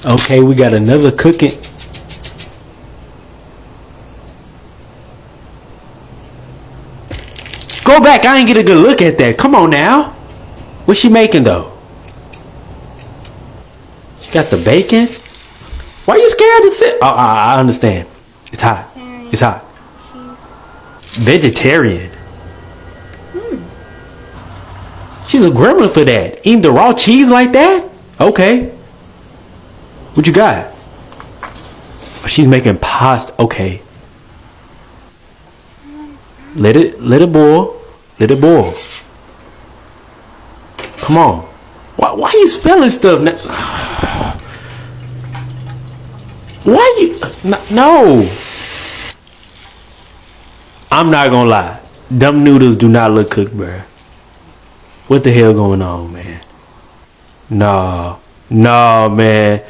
Okay, we got another cooking. Go back. I ain't get a good look at that. Come on now. What's she making though? She got the bacon. Why you scared to sit? Oh, I understand. It's hot. It's hot. Vegetarian. She's a gremlin for that. Eating the raw cheese like that? Okay. What you got? She's making pasta. Okay. Let it boil. Let it boil. Come on. Why you spelling stuff now? Why you? No. I'm not gonna lie. Them noodles do not look cooked, bruh. What the hell going on, man? No. No, man.